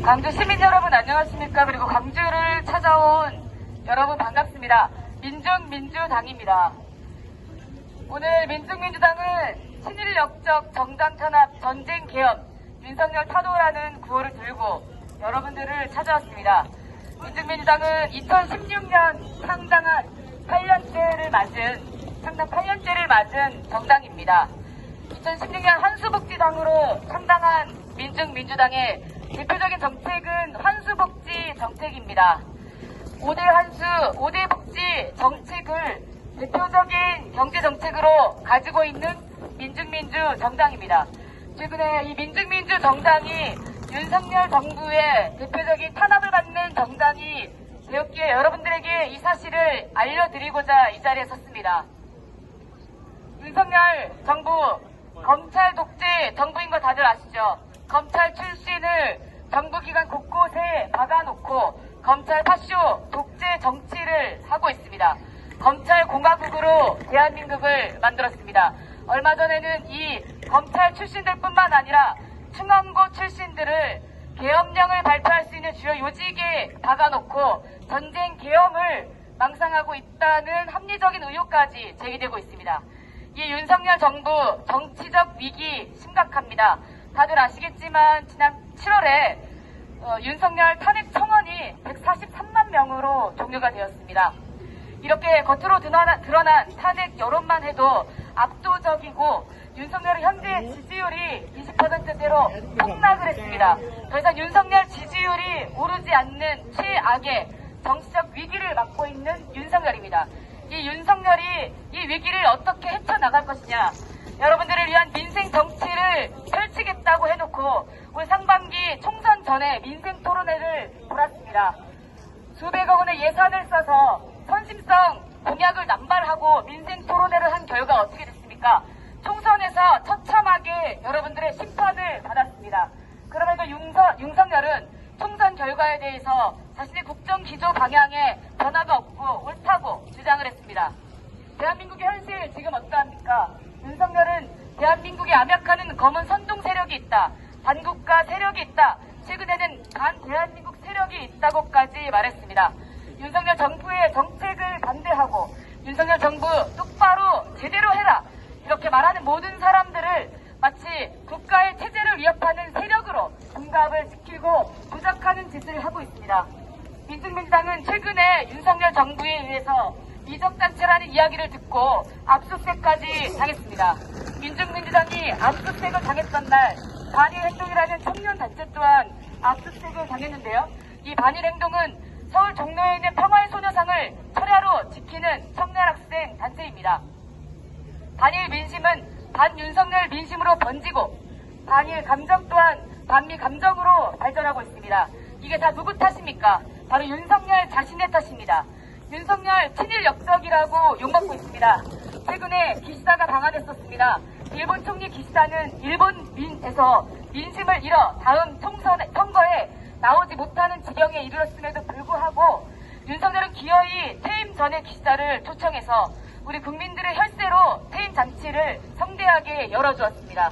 광주 시민 여러분 안녕하십니까? 그리고 광주를 찾아온 여러분 반갑습니다. 민중민주당입니다. 오늘 민중민주당은 친일 역적 정당 탄압 전쟁 계엄 윤석열 타도라는 구호를 들고 여러분들을 찾아왔습니다. 민중민주당은 2016년 상당 8년째를 맞은 정당입니다. 2016년 한수복지당으로 창당한 민중민주당의 대표적인 정책은 환수복지 정책입니다. 5대 환수, 5대 복지 정책을 대표적인 경제정책으로 가지고 있는 민중민주 정당입니다. 최근에 이 민중민주 정당이 윤석열 정부의 대표적인 탄압을 받는 정당이 되었기에 여러분들에게 이 사실을 알려드리고자 이 자리에 섰습니다. 윤석열 정부 검찰 독재 정부인 거 다들 아시죠? 검찰 출신을 정부기관 곳곳에 박아놓고 검찰 파쇼 독재 정치를 하고 있습니다. 검찰 공화국으로 대한민국을 만들었습니다. 얼마 전에는 이 검찰 출신들뿐만 아니라 중앙고 출신들을 계엄령을 발표할 수 있는 주요 요직에 박아놓고 전쟁 계엄을 망상하고 있다는 합리적인 의혹까지 제기되고 있습니다. 이 윤석열 정부 정치적 위기 심각합니다. 다들 아시겠지만 지난 7월에 윤석열 탄핵 청원이 143만 명으로 종료가 되었습니다. 이렇게 겉으로 드러난 탄핵 여론만 해도 압도적이고 윤석열의 현재 지지율이 20%대로 폭락을 했습니다. 더 이상 윤석열 지지율이 오르지 않는 최악의 정치적 위기를 맞고 있는 윤석열입니다. 이 윤석열이 이 위기를 어떻게 헤쳐나갈 것이냐, 여러분들을 위한 민생 정치를 펼치겠다고 해놓고 올 상반기 총선 전에 민생 토론회를 벌였습니다. 수백억 원의 예산을 써서 선심성 공약을 남발하고 민생 토론회를 한 결과 어떻게 됐습니까? 총선에서 처참하게 여러분들의 심판을 받았습니다. 그럼에도 윤석열은 총선 결과에 대해서 자신의 국정 기조 방향에 변화가 없고 옳다고 주장을 했습니다. 대한민국의 현실 지금 어떠합니까? 윤석열은 대한민국에 암약하는 검은 선동 세력이 있다. 반국가 세력이 있다. 최근에는 반대한민국 세력이 있다고까지 말했습니다. 윤석열 정부의 정책을 반대하고 윤석열 정부 똑바로 제대로 해라, 이렇게 말하는 모든 사람들을 마치 국가의 체제를 위협하는 세력으로 군갑을 지키고 부작하는 짓을 하고 있습니다. 민중민주당은 최근에 윤석열 정부에 의해서 이적단체라는 이야기를 듣고 압수수색까지 당했습니다. 민중민주당이 압수수색을 당했던 날 반일행동이라는 청년단체 또한 압수수색을 당했는데요. 이 반일행동은 서울 종로에 있는 평화의 소녀상을 철야로 지키는 청년학생 단체입니다. 반일 민심은 반윤석열 민심으로 번지고 반일 감정 또한 반미 감정으로 발전하고 있습니다. 이게 다 누구 탓입니까? 바로 윤석열 자신의 탓입니다. 윤석열 친일 역적이라고 욕먹고 있습니다. 최근에 기시다가 방한했었습니다. 일본 총리 기시다는 일본에서 민심을 잃어 다음 선거에 나오지 못하는 지경에 이르렀음에도 불구하고 윤석열은 기어이 퇴임 전에 기시다를 초청해서 우리 국민들의 혈세로 퇴임 잔치를 성대하게 열어주었습니다.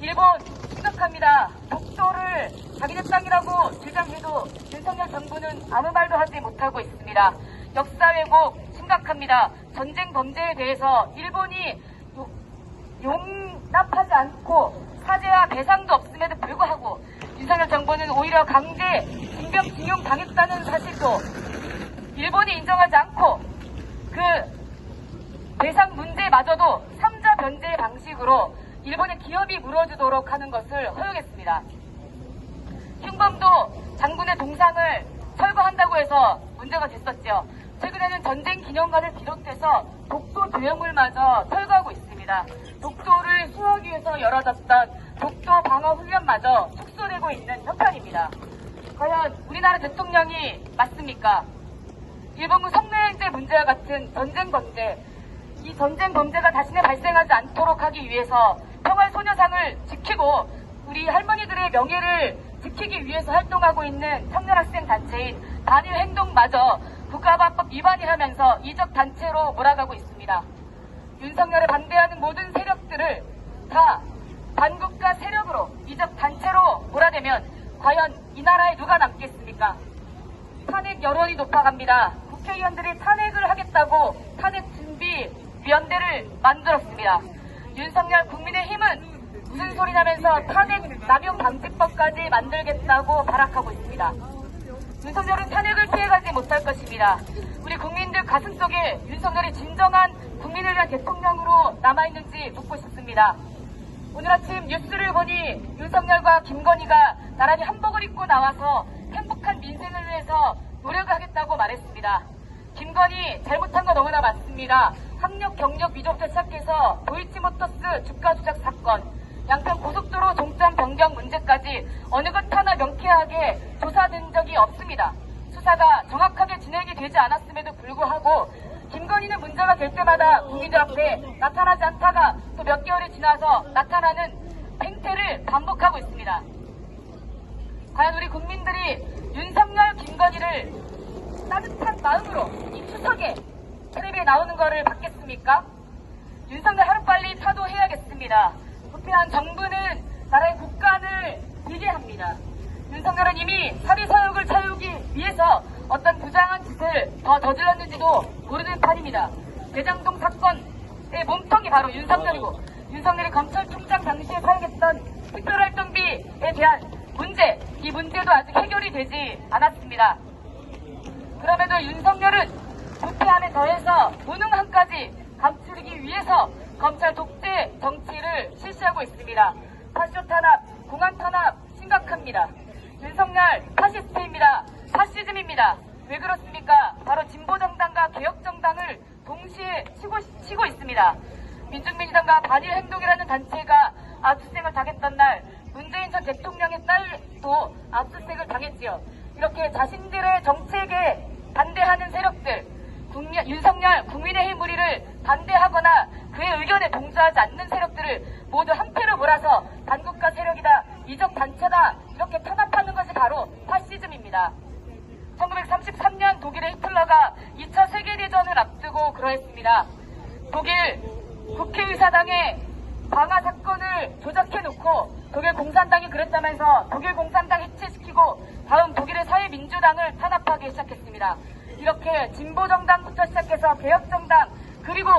일본 심각합니다. 독도를 자기네 땅이라고 주장해도 윤석열 정부는 아무 말도 하지 못하고 있습니다. 역사 왜곡 심각합니다. 전쟁 범죄에 대해서 일본이 용납하지 않고 사죄와 배상도 없음에도 불구하고 윤석열 정부는 오히려 강제 징병 당했다는 사실도 일본이 인정하지 않고 그 배상 문제마저도 3자 변제 방식으로 일본의 기업이 물어주도록 하는 것을 허용했습니다. 흉범도 장군의 동상을 철거한다고 해서 문제가 됐었죠. 최근에는 전쟁 기념관을 비롯해서 독도 조형물마저 철거하고 있습니다. 독도를 수호하기 위해서 열어졌던 독도 방어 훈련마저 축소되고 있는 형편입니다. 과연 우리나라 대통령이 맞습니까? 일본군 성노예제 문제와 같은 전쟁 범죄, 이 전쟁 범죄가 다시는 발생하지 않도록 하기 위해서 평화소녀상을 지키고 우리 할머니들의 명예를 지키기 위해서 활동하고 있는 청년학생 단체인 반일행동마저 국가보안법 위반이라면서 이적단체로 몰아가고 있습니다. 윤석열을 반대하는 모든 세력들을 다 반국가 세력으로 이적단체로 몰아내면 과연 이 나라에 누가 남겠습니까? 탄핵 여론이 높아갑니다. 국회의원들이 탄핵을 하겠다고 탄핵 준비위원회를 만들었습니다. 윤석열 국민의힘은 무슨 소리냐면서 탄핵 남용 방지법까지 만들겠다고 발악하고 있습니다. 윤석열은 탄핵을 피해가지 못할 것입니다. 우리 국민들 가슴속에 윤석열이 진정한 국민을 위한 대통령으로 남아있는지 묻고 싶습니다. 오늘 아침 뉴스를 보니 윤석열과 김건희가 나란히 한복을 입고 나와서 행복한 민생을 위해서 노력하겠다고 말했습니다. 김건희 잘못한 거 너무나 많습니다. 학력 경력 위조부터 시작해서 도이치모터스 주가 조작 사건, 양평 고속도로 종점 변경 문제까지 어느 것 하나 명쾌하게 조사된 적이 없습니다. 수사가 정확하게 진행이 되지 않았음에도 불구하고 김건희는 문제가 될 때마다 국민들 앞에 나타나지 않다가 또 몇 개월이 지나서 나타나는 행태를 반복하고 있습니다. 과연 우리 국민들이 윤석열, 김건희를 따뜻한 마음으로 이 추석에 텔레비에 나오는 거를 받겠습니까? 윤석열 하루빨리 타도해야겠습니다. 부패한 정부는 나라의 국간을 비게 합니다. 윤석열은 이미 사리사욕을 채우기 위해서 어떤 부당한 짓을 더 저질렀는지도 모르는 판입니다. 대장동 사건의 몸통이 바로 윤석열이고, 윤석열이 검찰총장 당시에 사용했던 특별활동비에 대한 문제, 이 문제도 아직 해결이 되지 않았습니다. 그럼에도 윤석열은 부패함에 더해서 무능함까지 감추기 위해서 검찰 독재 정치를 실시하고 있습니다. 파쇼 탄압, 공안 탄압 심각합니다. 윤석열 파시스트입니다. 파시즘입니다. 왜 그렇습니까? 바로 진보정당과 개혁정당을 동시에 치고 있습니다. 민중민주당과 반일행동이라는 단체가 압수수색을 당했던 날 문재인 전 대통령의 딸도 압수수색을 당했지요. 이렇게 자신들의 정책에 반대하는 세력들, 윤석열 국민의힘 무리를 반대하거나 그의 의견에 동조하지 않는 세력들을 모두 한패로 몰아서 반국가 세력이다, 이적 단체다 이렇게 탄압하는 것이 바로 파시즘입니다. 1933년 독일의 히틀러가 2차 세계대전을 앞두고 그러했습니다. 독일 국회의사당의 방화 사건을 조작해놓고 독일 공산당이 그랬다면서 독일 공산당 해체시키고 다음 독일의 사회민주당을 탄압하기 시작했습니다. 이렇게 진보정당부터 시작해서 개혁정당 그리고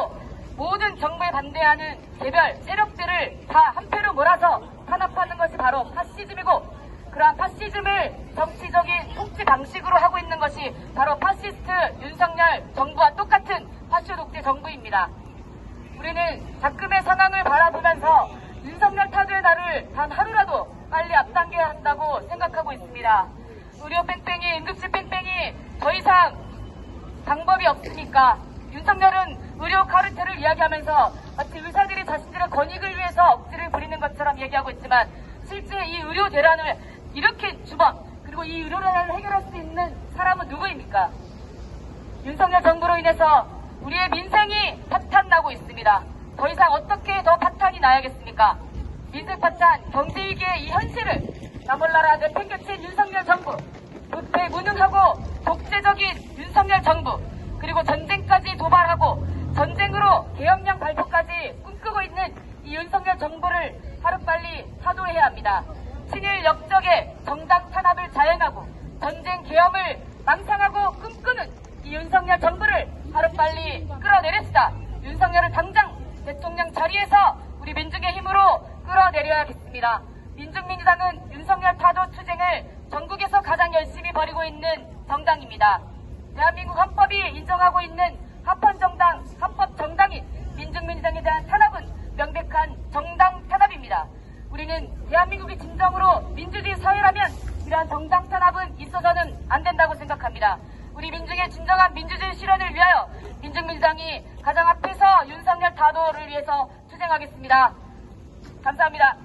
모든 정부에 반대하는 개별 세력들을 다 한패로 몰아서 탄압하는 것이 바로 파시즘이고, 그러한 파시즘을 정치적인 통치 방식으로 하고 있는 것이 바로 파시스트 윤석열 정부와 똑같은 파쇼 독재 정부입니다. 우리는 작금의 상황을 바라보면서 윤석열 타도의 날을 단 하루라도 빨리 앞당겨야 한다고 생각하고 있습니다. 의료 뺑뺑이, 응급실 뺑뺑이 더 이상 방법이 없으니까 윤석열은 의료 카르텔을 이야기하면서 마치 의사들이 자신들의 권익을 위해서 억지를 부리는 것처럼 얘기하고 있지만 실제 이 의료 대란을 이렇게 그리고 이 의료 대란을 해결할 수 있는 사람은 누구입니까? 윤석열 정부로 인해서 우리의 민생이 파탄나고 있습니다. 더 이상 어떻게 더 파탄이 나야겠습니까? 민생 파탄, 경제위기의 이 현실을 나몰라라 내팽개친 윤석열 정부, 부패 무능하고 독재적인 윤석열 정부, 그리고 전쟁까지 도발하고 전쟁으로 계엄령 발표까지 꿈꾸고 있는 이 윤석열 정부를 하루빨리 타도해야 합니다. 친일 역적의 정당 탄압을 자행하고 전쟁 계엄을 망상하고 꿈꾸는 이 윤석열 정부를 하루빨리 끌어내립시다. 윤석열을 당장 대통령 자리에서 우리 민중의 힘으로 끌어내려야겠습니다. 민중민주당은 윤석열 타도 투쟁을 전국에서 가장 열심히 벌이고 있는 정당입니다. 대한민국 헌법이 인정하고 있는 합헌정당인 민중민주당에 대한 탄압은 명백한 정당 탄압입니다. 우리는 대한민국이 진정으로 민주주의 사회라면 이러한 정당 탄압은 있어서는 안 된다고 생각합니다. 우리 민중의 진정한 민주주의 실현을 위하여 민중민주당이 가장 앞에서 윤석열 타도를 위해서 투쟁하겠습니다. 감사합니다.